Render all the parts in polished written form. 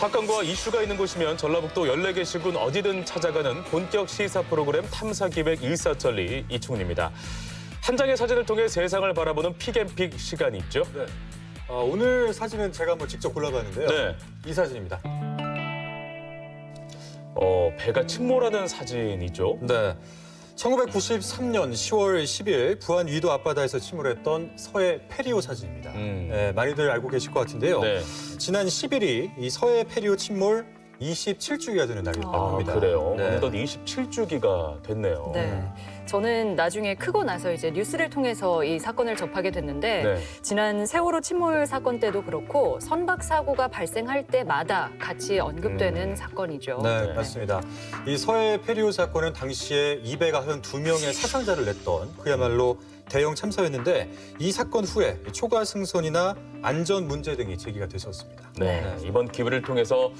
사건과 이슈가 있는 곳이면 전라북도 14개 시군 어디든 찾아가는 본격 시사 프로그램 탐사기획 일사천리 이충훈입니다. 한 장의 사진을 통해 세상을 바라보는 픽앤픽 시간이 있죠. 네. 오늘 사진은 제가 한번 직접 골라봤는데요. 네. 이 사진입니다. 배가 침몰하는 사진이죠. 네. 1993년 10월 10일 부안 위도 앞바다에서 침몰했던 서해 페리오 사진입니다. 네, 많이들 알고 계실 것 같은데요. 네. 지난 10일이 이 서해 페리오 침몰 27주기가 되는 날이라고 합니다. 그래요. 네. 어느덧 27주기가 됐네요. 네. 저는 나중에 크고 나서 이제 뉴스를 통해서 이 사건을 접하게 됐는데 네. 지난 세월호 침몰 사건 때도 그렇고 선박 사고가 발생할 때마다 같이 언급되는 사건이죠. 네, 맞습니다. 이 서해 페리오 사건은 당시에 292명의 사상자를 냈던 그야말로 대형 참사였는데 이 사건 후에 초과 승선이나 안전 문제 등이 제기가 됐었습니다. 네. 이번 기회를 통해서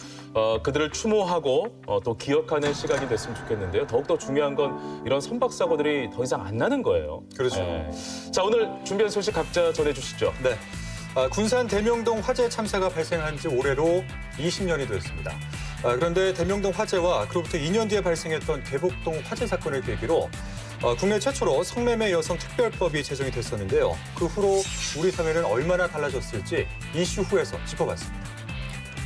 그들을 추모하고 또 기억하는 시간이 됐으면 좋겠는데요. 더욱더 중요한 건 이런 선박 사고들이 더 이상 안 나는 거예요. 그렇죠. 네. 자, 오늘 준비한 소식 각자 전해주시죠. 네. 군산 대명동 화재 참사가 발생한 지 올해로 20년이 되었습니다. 그런데 대명동 화재와 그로부터 2년 뒤에 발생했던 대복동 화재 사건을 계기로 국내 최초로 성매매 여성 특별법이 제정이 됐었는데요. 그 후로 우리 사회는 얼마나 달라졌을지 이슈 후에서 짚어봤습니다.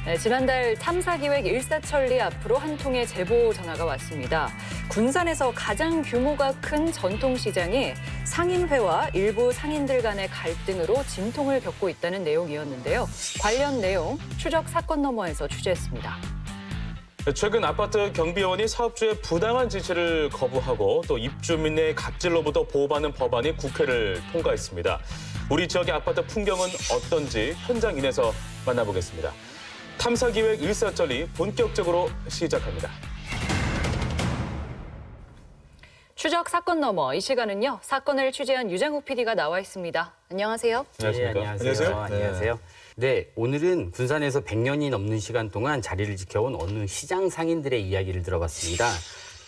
네, 지난달 탐사기획 일사천리 앞으로 한 통의 제보 전화가 왔습니다. 군산에서 가장 규모가 큰 전통시장이 상인회와 일부 상인들 간의 갈등으로 진통을 겪고 있다는 내용이었는데요. 관련 내용 추적 사건 너머에서 취재했습니다. 최근 아파트 경비원이 사업주의 부당한 지시를 거부하고 또 입주민의 갑질로부터 보호받는 법안이 국회를 통과했습니다. 우리 지역의 아파트 풍경은 어떤지 현장인에서 만나보겠습니다. 탐사기획 일사천리 본격적으로 시작합니다. 추적 사건 너머 이 시간은요. 사건을 취재한 유장욱 PD가 나와 있습니다. 안녕하세요. 안녕하십니까? 네, 안녕하세요. 안녕하세요. 안녕하세요. 네, 오늘은 군산에서 100년이 넘는 시간 동안 자리를 지켜온 어느 시장 상인들의 이야기를 들어봤습니다.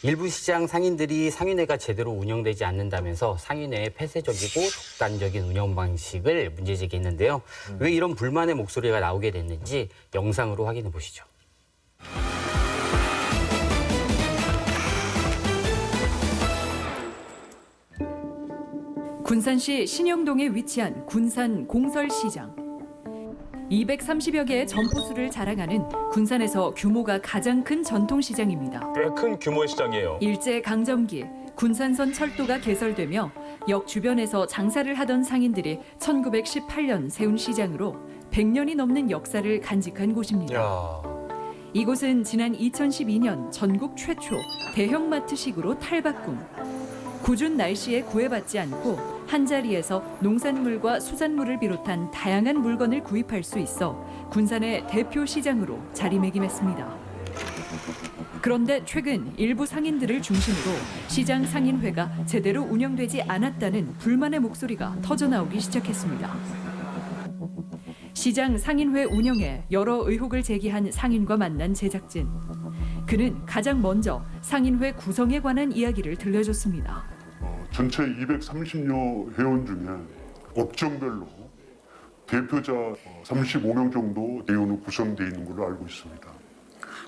일부 시장 상인들이 상인회가 제대로 운영되지 않는다면서 상인회의 폐쇄적이고 독단적인 운영 방식을 문제 제기했는데요. 왜 이런 불만의 목소리가 나오게 됐는지 영상으로 확인해 보시죠. 군산시 신영동에 위치한 군산 공설시장. 230여 개의 점포수를 자랑하는 군산에서 규모가 가장 큰 전통시장입니다. 꽤 큰 규모의 시장이에요. 일제강점기 군산선 철도가 개설되며 역 주변에서 장사를 하던 상인들이 1918년 세운 시장으로 100년이 넘는 역사를 간직한 곳입니다. 야, 이곳은 지난 2012년 전국 최초 대형마트식으로 탈바꿈. 궂은 날씨에 구애받지 않고 한자리에서 농산물과 수산물을 비롯한 다양한 물건을 구입할 수 있어 군산의 대표 시장으로 자리매김했습니다. 그런데 최근 일부 상인들을 중심으로 시장 상인회가 제대로 운영되지 않았다는 불만의 목소리가 터져나오기 시작했습니다. 시장 상인회 운영에 여러 의혹을 제기한 상인과 만난 제작진. 그는 가장 먼저 상인회 구성에 관한 이야기를 들려줬습니다. 전체 230여 회원 중에 업종별로 대표자 35명 정도 회원으로 구성되어 있는 걸로 알고 있습니다.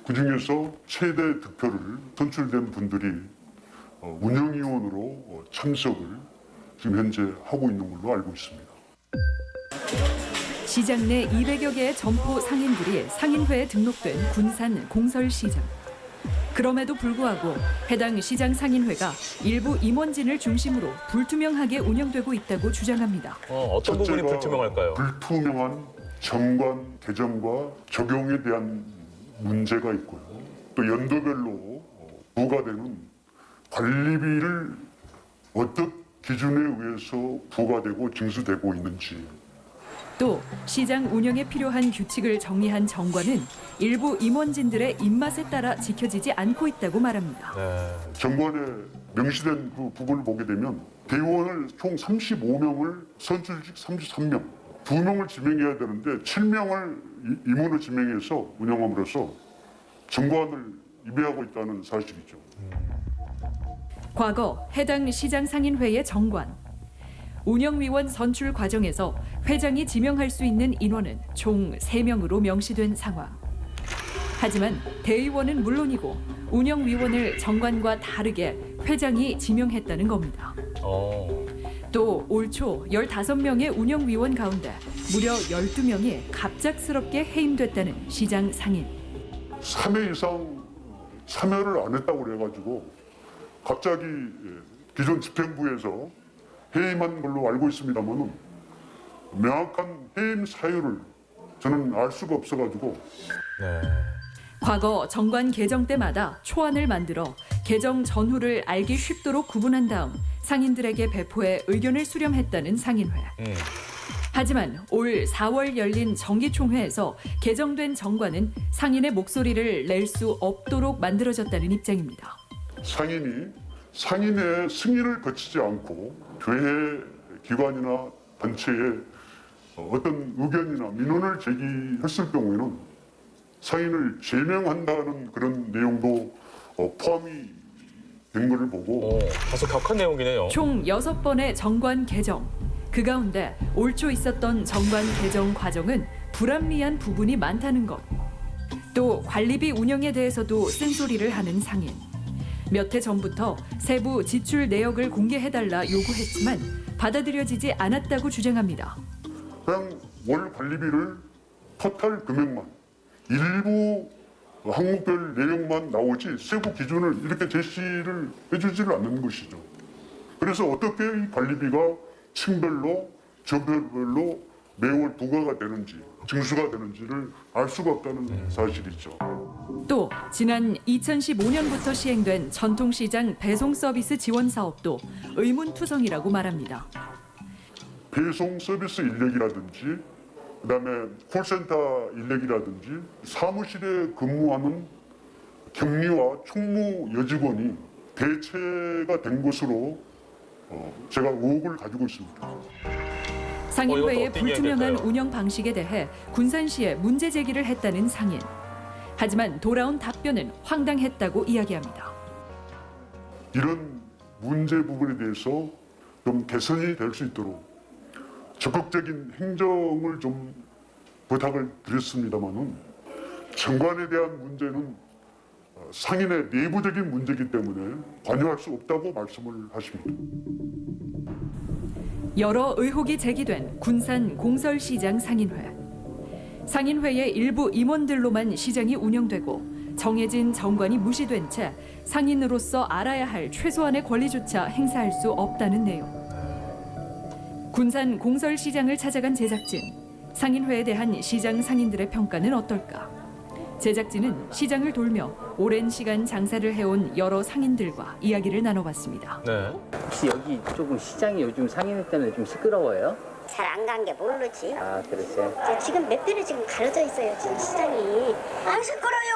그중에서 최대 득표를 선출된 분들이 운영위원으로 참석을 지금 현재 하고 있는 걸로 알고 있습니다. 시장 내 200여 개의 점포 상인들이 상인회에 등록된 군산 공설시장. 그럼에도 불구하고 해당 시장 상인회가 일부 임원진을 중심으로 불투명하게 운영되고 있다고 주장합니다. 어떤 부분이 첫째가 불투명할까요? 불투명한 정관 개정과 적용에 대한 문제가 있고요. 또 연도별로 부과되는 관리비를 어떤 기준에 의해서 부과되고 징수되고 있는지, 또 시장 운영에 필요한 규칙을 정리한 정관은 일부 임원진들의 입맛에 따라 지켜지지 않고 있다고 말합니다. 정관에 명시된 그 부분을 보게 되면 대의원을 총 35명을 선출직 33명, 2명을 지명해야 되는데 7명을 임원을 지명해서 운영함으로써 정관을 위배하고 있다는 사실이죠. 과거 해당 시장 상인회의 정관. 운영위원 선출 과정에서 회장이 지명할 수 있는 인원은 총 3명으로 명시된 상황. 하지만 대의원은 물론이고 운영위원을 정관과 다르게 회장이 지명했다는 겁니다. 또 올 초 15명의 운영위원 가운데 무려 12명이 갑작스럽게 해임됐다는 시장 상인. 3회 이상 참여를 안 했다고 그래가지고 갑자기 기존 집행부에서 해임한 걸로 알고 있습니다만 명확한 해임 사유를 저는 알 수가 없어가지고 네. 과거 정관 개정 때마다 초안을 만들어 개정 전후를 알기 쉽도록 구분한 다음 상인들에게 배포해 의견을 수렴했다는 상인회. 하지만 올 4월 열린 정기총회에서 개정된 정관은 상인의 목소리를 낼 수 없도록 만들어졌다는 입장입니다. 상인이 상인의 승인을 거치지 않고 교회 기관이나 단체에 어떤 의견이나 민원을 제기했을 경우에는 상인을 제명한다는 그런 내용도 포함이 된 것을 보고 다소 격한 내용이네요. 총 6번의 정관 개정. 그 가운데 올 초 있었던 정관 개정 과정은 불합리한 부분이 많다는 것. 또 관리비 운영에 대해서도 쓴소리를 하는 상인. 몇 해 전부터 세부 지출 내역을 공개해달라 요구했지만 받아들여지지 않았다고 주장합니다. 그냥 월 관리비를 토탈 금액만 일부 항목별 내용만 나오지 세부 기준을 이렇게 제시를 해주지를 않는 것이죠. 그래서 어떻게 이 관리비가 층별로 조별로 매월 부과가 되는지 징수가 되는지를 알 수가 없다는 사실이죠. 또 지난 2015년부터 시행된 전통시장 배송 서비스 지원 사업도 의문투성이라고 말합니다. 배송 서비스 인력이라든지 그다음에 콜센터 인력이라든지 사무실에 근무하는 격리와 총무 여직원이 대체가 된 것으로 제가 의혹을 가지고 있습니다. 상인회의 이것도 어떻게 불투명한 해야 될까요? 운영 방식에 대해 군산시에 문제 제기를 했다는 상인. 하지만 돌아온 답변은 황당했다고 이야기합니다. 이런 문제 부분에 대해서 좀 개선이 될 수 있도록 적극적인 행정을 좀 부탁을 드렸습니다만은 정관에 대한 문제는 상인의 내부적인 문제이기 때문에 관여할 수 없다고 말씀을 하십니다. 여러 의혹이 제기된 군산 공설시장 상인회. 상인회의 일부 임원들로만 시장이 운영되고 정해진 정관이 무시된 채 상인으로서 알아야 할 최소한의 권리조차 행사할 수 없다는 내용. 군산 공설시장을 찾아간 제작진. 상인회에 대한 시장 상인들의 평가는 어떨까? 제작진은 시장을 돌며 오랜 시간 장사를 해온 여러 상인들과 이야기를 나눠봤습니다. 네. 혹시 여기 조금 시장이 요즘 상인회 때문에 좀 시끄러워요? 잘 안 간 게 모르지. 아, 그렇죠. 지금 몇 대를 지금 가려져 있어요, 지금 시장이. 안 시끄러요.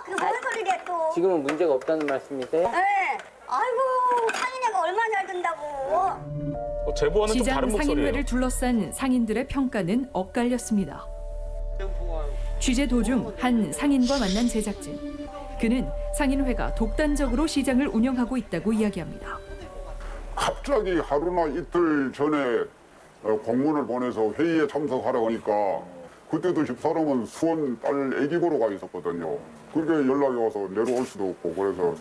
그게 뭔 소리래 또. 지금은 문제가 없다는 말씀이세요? 네. 아이고, 상인회가 얼마나 잘 된다고. 제보와는 좀 시장 다른 목소리예요. 상인회를 둘러싼 상인들의 평가는 엇갈렸습니다. 취재 도중 한 상인과 만난 제작진. 그는 상인회가 독단적으로 시장을 운영하고 있다고 이야기합니다. 갑자기 하루나 이틀 전에 공문을 보내서 회의에 참석하라고 하니까 그때도 집사람은 수원 딸 애기 보러 가 있었거든요. 그게 연락이 와서 내려올 수도 없고 그래서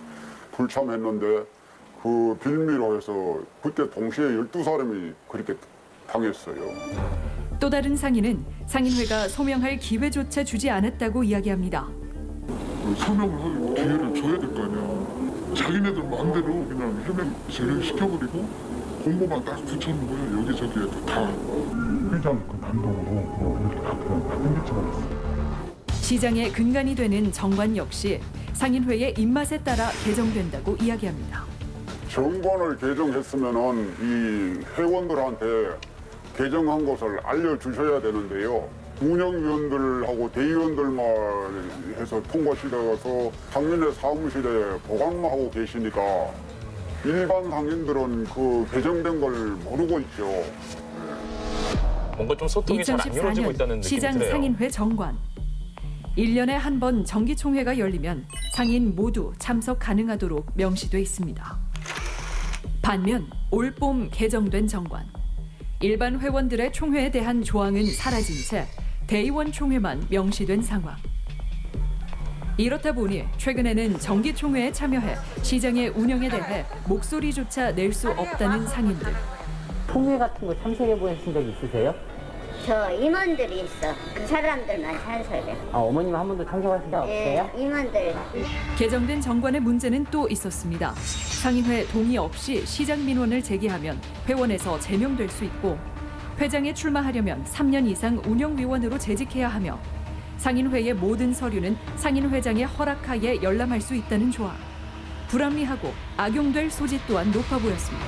불참했는데 그 빌미로 해서 그때 동시에 12사람이 그렇게 당했어요. 또 다른 상인은 상인회가 소명할 기회조차 주지 않았다고 이야기합니다. 소명을 할 기회를 줘야 될 거 아니야. 자기네들 마음대로 그냥 해명 시켜버리고 공고만 딱 붙여놓은 거예요. 여기저기에 다. 회장 그 단독으로 이렇게 다 끝내쳐버렸어요. 시장의 근간이 되는 정관 역시 상인회의 입맛에 따라 개정된다고 이야기합니다. 정관을 개정했으면은 이 회원들한테 개정한 것을 알려주셔야 되는데요. 운영위원들하고 대의원들만 해서 통과시켜서 상인회 사무실에 보관만 하고 계시니까 일반 상인들은 그 개정된 걸 모르고 있죠. 뭔가 좀 소통이 잘 안 이루어지고 있다는 2014년 느낌이 시장 드네요. 상인회 정관. 1년에 한 번 정기총회가 열리면 상인 모두 참석 가능하도록 명시돼 있습니다. 반면 올봄 개정된 정관. 일반 회원들의 총회에 대한 조항은 사라진 채 대의원 총회만 명시된 상황. 이렇다 보니 최근에는 정기총회에 참여해 시장의 운영에 대해 목소리조차 낼 수 없다는 상인들. 총회 같은 거 참석해 보신 적 있으세요? 저 임원들이 있어. 그 사람들만 찬성해. 어머님 한 번도 참석하신 적 없어요? 임원들. 개정된 정관의 문제는 또 있었습니다. 상인회 동의 없이 시장 민원을 제기하면 회원에서 제명될 수 있고 회장에 출마하려면 3년 이상 운영위원으로 재직해야 하며 상인회의 모든 서류는 상인회장의 허락하에 열람할 수 있다는 조항. 불합리하고 악용될 소지 또한 높아 보였습니다.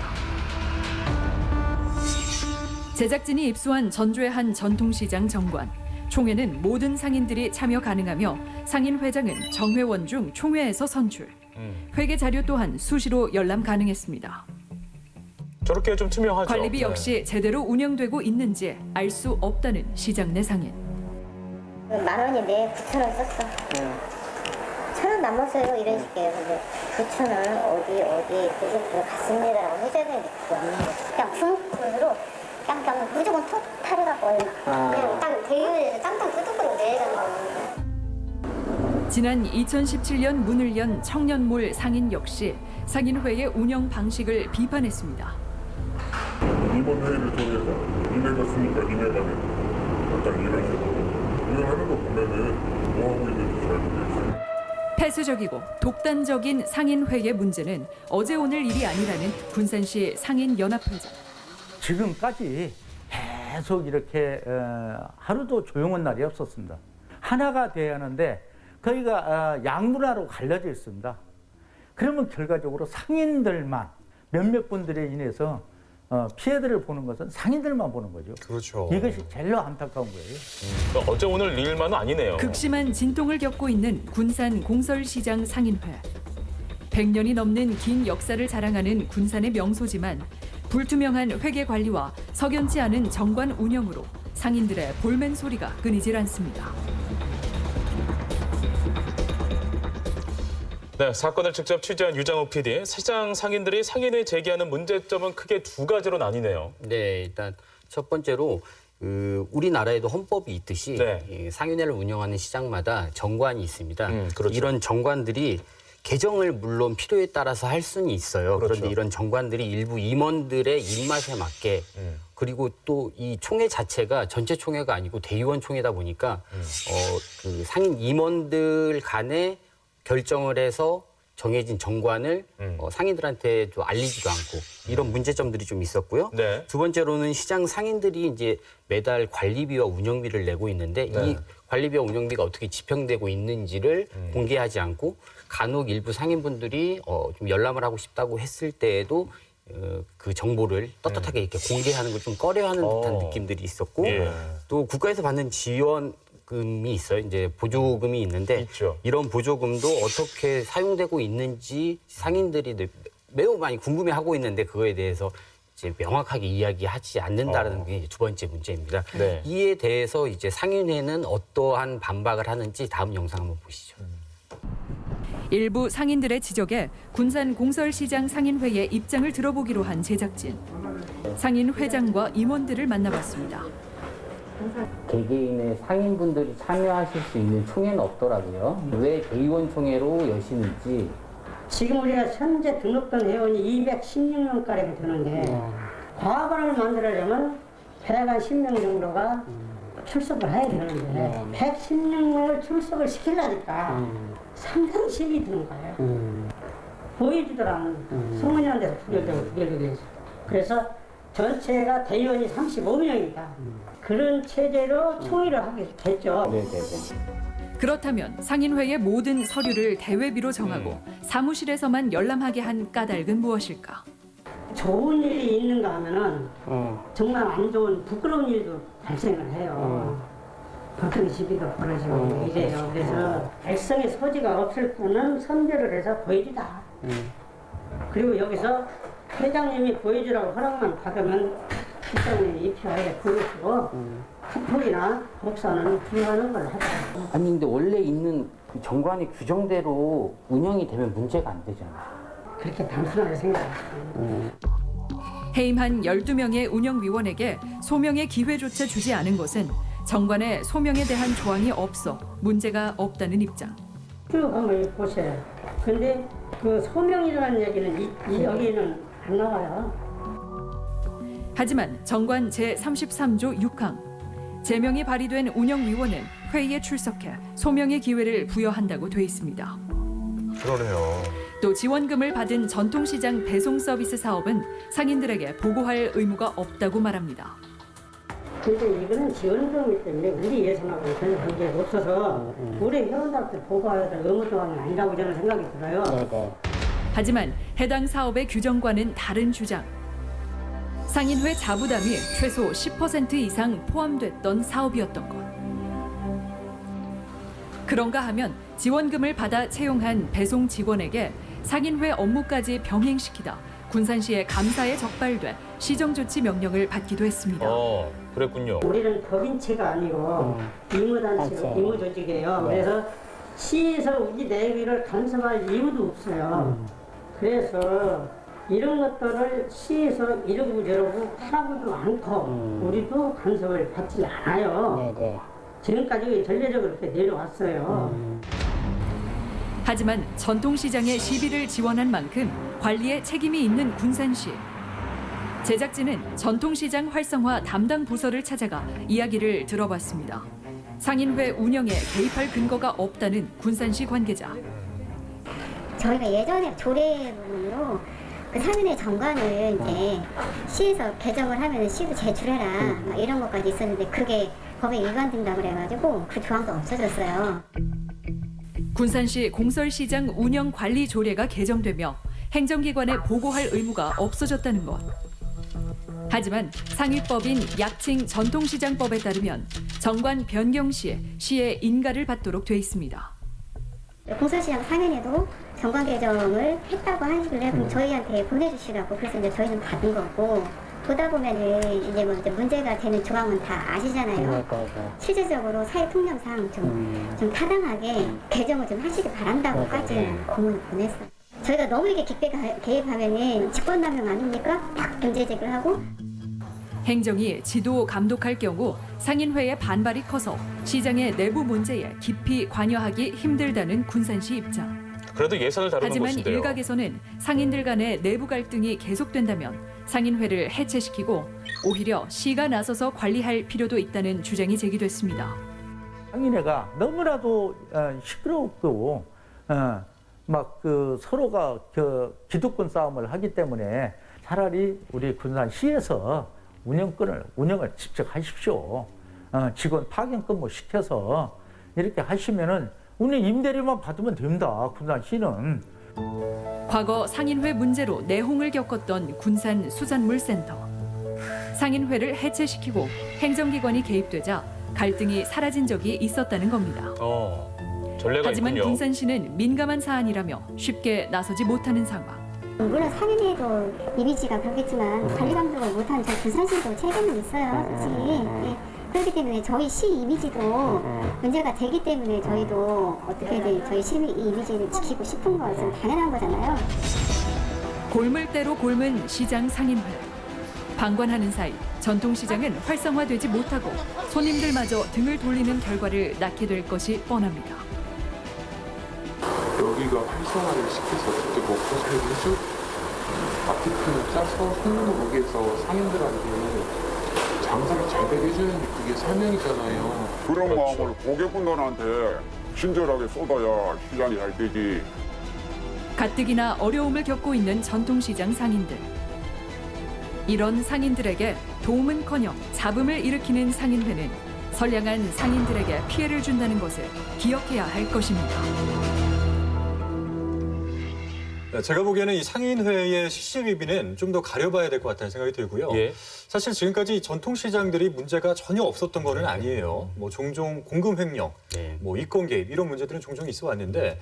제작진이 입수한 전주의 한 전통시장 정관. 총회는 모든 상인들이 참여 가능하며 상인회장은 정회원 중 총회에서 선출. 회계 자료 또한 수시로 열람 가능했습니다. 저렇게 좀 투명하죠. 관리비 네. 역시 제대로 운영되고 있는지 알 수 없다는 시장 내 상인. 10,000원인데 9,000원 썼어. 1,000원 남았어요. 이런 식이에요. 근데 9,000원 어디 계속 갔습니다라고 해줘야 되는데 그거 없는 거죠. 그냥 분으로 그냥 무조건 토탈해갖고 그냥 딱 대유에서 짱짱 뚜둑으로 내려가는 거예요. 지난 2017년 문을 연 청년몰 상인 역시 상인회의 운영 방식을 비판했습니다. 이번 회의를 통해서 니네가 쓰니까 니네가 내. 약간 이런 식으로 운영하는 거 보면은 뭐 하고 있는지 잘 모르겠어요. 폐쇄적이고 독단적인 상인회의 문제는 어제 오늘 일이 아니라는 군산시 상인연합회장. 지금까지 계속 이렇게 하루도 조용한 날이 없었습니다. 하나가 돼야 하는데 거기가 양문화로 갈려져 있습니다. 그러면 결과적으로 상인들만 몇몇 분들에 인해서 피해들을 보는 것은 상인들만 보는 거죠. 그렇죠. 이것이 제일 안타까운 거예요. 어제 오늘 일만은 아니네요. 극심한 진통을 겪고 있는 군산 공설시장 상인회. 100년이 넘는 긴 역사를 자랑하는 군산의 명소지만 불투명한 회계 관리와 석연치 않은 정관 운영으로 상인들의 볼멘 소리가 끊이질 않습니다. 네, 사건을 직접 취재한 유장욱 PD. 시장 상인들이 상인에 제기하는 문제점은 크게 두 가지로 나뉘네요. 네, 일단 첫 번째로 우리나라에도 헌법이 있듯이 네. 이 상인회를 운영하는 시장마다 정관이 있습니다. 그렇죠. 이런 정관들이 개정을 물론 필요에 따라서 할 수는 있어요. 그렇죠. 그런데 이런 정관들이 일부 임원들의 입맛에 맞게 그리고 또 이 총회 자체가 전체 총회가 아니고 대의원 총회다 보니까 그 상인 임원들 간에 결정을 해서 정해진 정관을 상인들한테 좀 알리지도 않고 이런 문제점들이 좀 있었고요. 네. 두 번째로는 시장 상인들이 이제 매달 관리비와 운영비를 내고 있는데 네. 이 관리비와 운영비가 어떻게 집행되고 있는지를 공개하지 않고 간혹 일부 상인분들이 좀 열람을 하고 싶다고 했을 때에도 그 정보를 떳떳하게 이렇게 공개하는 걸 좀 꺼려하는 듯한 느낌들이 있었고 예. 또 국가에서 받는 지원금이 있어요. 이제 보조금이 있는데 있죠. 이런 보조금도 어떻게 사용되고 있는지 상인들이 매우 많이 궁금해하고 있는데 그거에 대해서 이제 명확하게 이야기하지 않는다는 게 두 번째 문제입니다. 네. 이에 대해서 이제 상인회는 어떠한 반박을 하는지 다음 영상 한번 보시죠. 일부 상인들의 지적에 군산 공설시장 상인회의 입장을 들어보기로 한 제작진. 상인 회장과 임원들을 만나봤습니다. 개개인의 상인분들이 참여하실 수 있는 총회는 없더라고요. 왜 대의원 총회로 여시는지. 지금 우리가 현재 등록된 회원이 216명가량 되는데 과반을 만들려면 110명 정도가 출석을 해야 되는데 116명을 출석을 시키려니까 상당히 힘이 드는 거예요. 보이지더라는 소문이라는 데서 부결되고 있어요. 그래서 전체가 대의원이 35명이다. 그런 체제로 총회를 하게 됐죠. 그렇다면 상인회의 모든 서류를 대회비로 정하고 사무실에서만 열람하게 한 까닭은 무엇일까? 좋은 일이 있는가 하면은 정말 안 좋은 부끄러운 일도 발생을 해요. 보통 시비도 벌어지고 이래요. 그래서 백성의 소지가 없을 뿐은 선별을 해서 보여주다. 그리고 여기서 회장님이 보여주라고 허락만 받으면 회장님이 입혀야 보여주고 후폭이나 복사는 불가하는 걸 하죠. 아니 근데 원래 있는 그 정관의 규정대로 운영이 되면 문제가 안 되잖아요. 그렇게 단순하게 생각하시면 해임한 12명의 운영위원에게 소명의 기회조차 주지 않은 것은 정관에 소명에 대한 조항이 없어 문제가 없다는 입장. 쭉 한번 보세요. 근데 그 소명이라는 얘기는 여기는 안 나와요. 하지만 정관 제33조 6항 제명이 발의된 운영위원은 회의에 출석해 소명의 기회를 부여한다고 돼 있습니다. 그러네요. 또 지원금을 받은 전통시장 배송 서비스 사업은 상인들에게 보고할 의무가 없다고 말합니다. 근데 이거는 지원금이기 때문에 우리 예산하고 전혀 관계가 없어서 우리 회원들한테 보고해야 될 의무조항이 아니라고 저는 생각이 들어요. 하지만 해당 사업의 규정과는 다른 주장. 상인회 자부담이 최소 10% 이상 포함됐던 사업이었던 것. 그런가 하면 지원금을 받아 채용한 배송 직원에게 상인회 업무까지 병행시키다 군산시의 감사에 적발돼 시정조치 명령을 받기도 했습니다. 그랬군요. 우리는 법인체가 아니고 임무단체고 임무조직이에요. 그래서 시에서 우리 내비를 간섭할 이유도 없어요. 그래서 이런 것들을 시에서 이러고 저러고 하라고도 않고 우리도 간섭을 받지 않아요. 지금까지 전례적으로 그렇게 내려왔어요. 하지만 전통시장의 시비를 지원한 만큼 관리에 책임이 있는 군산시. 제작진은 전통시장 활성화 담당 부서를 찾아가 이야기를 들어봤습니다. 상인회 운영에 개입할 근거가 없다는 군산시 관계자. 저희가 예전에 조례 부분으로 그 상인회 정관을 이제 시에서 개정을 하면 시도 제출해라 막 이런 것까지 있었는데 그게 법에 위반된다고 그래가지고 그 조항도 없어졌어요. 군산시 공설시장 운영관리 조례가 개정되며 행정기관에 보고할 의무가 없어졌다는 것. 하지만 상위법인 약칭 전통시장법에 따르면 정관 변경 시에 시의 인가를 받도록 돼 있습니다. 공설시장 상인회도 정관 개정을 했다고 하시길래 그럼 저희한테 보내주시라고 그래서 이제 저희는 받은 거고 보다 보면은 이제 뭐 이제 문제가 되는 조항은 다 아시잖아요. 실질적으로 사회 통념상 좀 타당하게 개정을 좀 하시길 바란다고까지 공문을 보냈어요. 저희가 너무 이게 개입하면은 직권남용 아닙니까? 딱 문제 제기를 하고. 행정이 지도 감독할 경우 상인회의 반발이 커서 시장의 내부 문제에 깊이 관여하기 힘들다는 군산시 입장. 그래도 예산을 다루는 하지만 곳인데요. 일각에서는 상인들 간의 내부 갈등이 계속된다면 상인회를 해체시키고 오히려 시가 나서서 관리할 필요도 있다는 주장이 제기됐습니다. 상인회가 너무나도 시끄럽고 막 그 서로가 기득권 싸움을 하기 때문에 차라리 우리 군산시에서 운영을 직접 하십시오. 직원 파견 근무 시켜서 이렇게 하시면은 운영 임대료만 받으면 됩니다. 군산시는. 과거 상인회 문제로 내홍을 겪었던 군산 수산물센터. 상인회를 해체시키고 행정기관이 개입되자 갈등이 사라진 적이 있었다는 겁니다. 전례가 하지만 있군요. 군산시는 민감한 사안이라며 쉽게 나서지 못하는 상황. 물론 상인회도 이미지가 그렇겠지만 관리 감독을 못하는 저 군산시도 책임은 있어요, 솔직히. 예. 그렇기 때문에 저희 시 이미지도 문제가 되기 때문에 저희도 어떻게든 저희 시 이미지를 지키고 싶은 것은 당연한 거잖아요. 골물대로 골문 시장 상인회. 방관하는 사이 전통시장은 활성화되지 못하고 손님들마저 등을 돌리는 결과를 낳게 될 것이 뻔합니다. 여기가 활성화를 시켜서 어떻게 먹고 살기 해줄 마케팅을 짜서 손으로 거기에서 상인들한테 장사를 잘 되게 해주는 게 그게 사명이잖아요. 그런 마음을 고객분들한테 친절하게 쏟아야 시장이 잘 되지. 가뜩이나 어려움을 겪고 있는 전통시장 상인들. 이런 상인들에게 도움은커녕 잡음을 일으키는 상인회는 선량한 상인들에게 피해를 준다는 것을 기억해야 할 것입니다. 제가 보기에는 이 상인회의 시시비비는 좀 더 가려봐야 될 것 같다는 생각이 들고요. 예. 사실 지금까지 전통시장들이 문제가 전혀 없었던 거는 아니에요. 뭐 종종 공금 횡령, 뭐 이권 개입 이런 문제들은 종종 있어 왔는데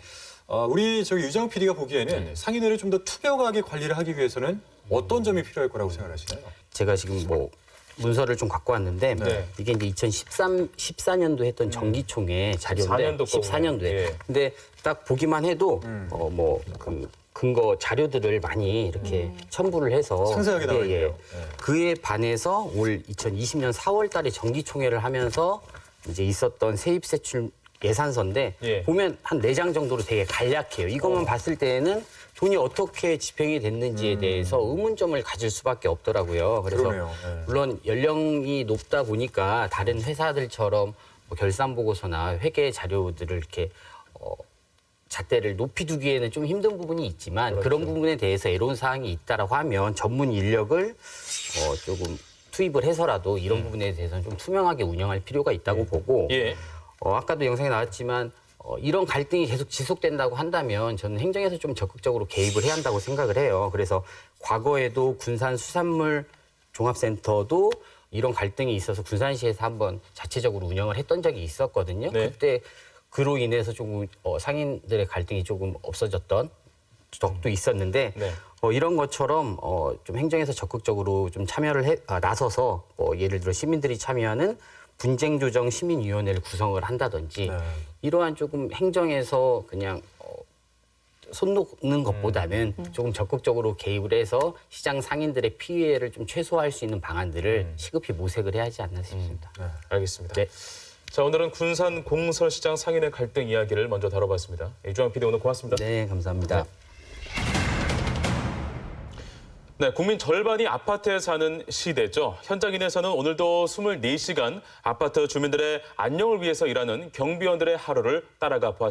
우리 저기 유장 PD가 보기에는 상인회를 좀 더 투명하게 관리를 하기 위해서는 어떤 점이 필요할 거라고 생각하시나요? 제가 지금 뭐 문서를 좀 갖고 왔는데 이게 이제 2014년도 했던 정기총회 자료인데 14년도에. 예. 근데 딱 보기만 해도 뭐 그 근거 자료들을 많이 이렇게 첨부를 해서 상세하게 나와 있네요. 그에 반해서 올 2020년 4월 달에 정기총회를 하면서 이제 있었던 세입 세출 예산서인데 예. 보면 한 4장 정도로 되게 간략해요. 이것만 봤을 때는 돈이 어떻게 집행이 됐는지에 대해서 의문점을 가질 수밖에 없더라고요. 그래서 그러네요. 네. 물론 연령이 높다 보니까 다른 회사들처럼 뭐 결산 보고서나 회계 자료들을 이렇게 잣대를 높이 두기에는 좀 힘든 부분이 있지만 그렇죠. 그런 부분에 대해서 애로운 사항이 있다라고 하면 전문 인력을 조금 투입을 해서라도 이런 부분에 대해서는 좀 투명하게 운영할 필요가 있다고 보고 예. 아까도 영상에 나왔지만 이런 갈등이 계속 지속된다고 한다면 저는 행정에서 좀 적극적으로 개입을 해야 한다고 생각을 해요. 그래서 과거에도 군산수산물 종합센터도 이런 갈등이 있어서 군산시에서 한번 자체적으로 운영을 했던 적이 있었거든요. 네. 그때 그로 인해서 조금 상인들의 갈등이 조금 없어졌던 적도 있었는데 네. 이런 것처럼 좀 행정에서 적극적으로 좀 참여를 나서서 예를 들어 시민들이 참여하는 분쟁조정 시민위원회를 구성을 한다든지 네. 이러한 조금 행정에서 그냥 손 놓는 것보다는 조금 적극적으로 개입을 해서 시장 상인들의 피해를 좀 최소화할 수 있는 방안들을 시급히 모색을 해야 하지 않나 싶습니다. 알겠습니다. 네. 자, 오늘은 군산 공설시장 상인의 갈등 이야기를 먼저 다뤄봤습니다. 이주환 PD 오늘 고맙습니다. 네, 감사합니다. 네, 국민 절반이 아파트에 사는 시대죠. 현장인에서는 오늘도 24시간 아파트 주민들의 안녕을 위해서 일하는 경비원들의 하루를 따라가 보았습니다.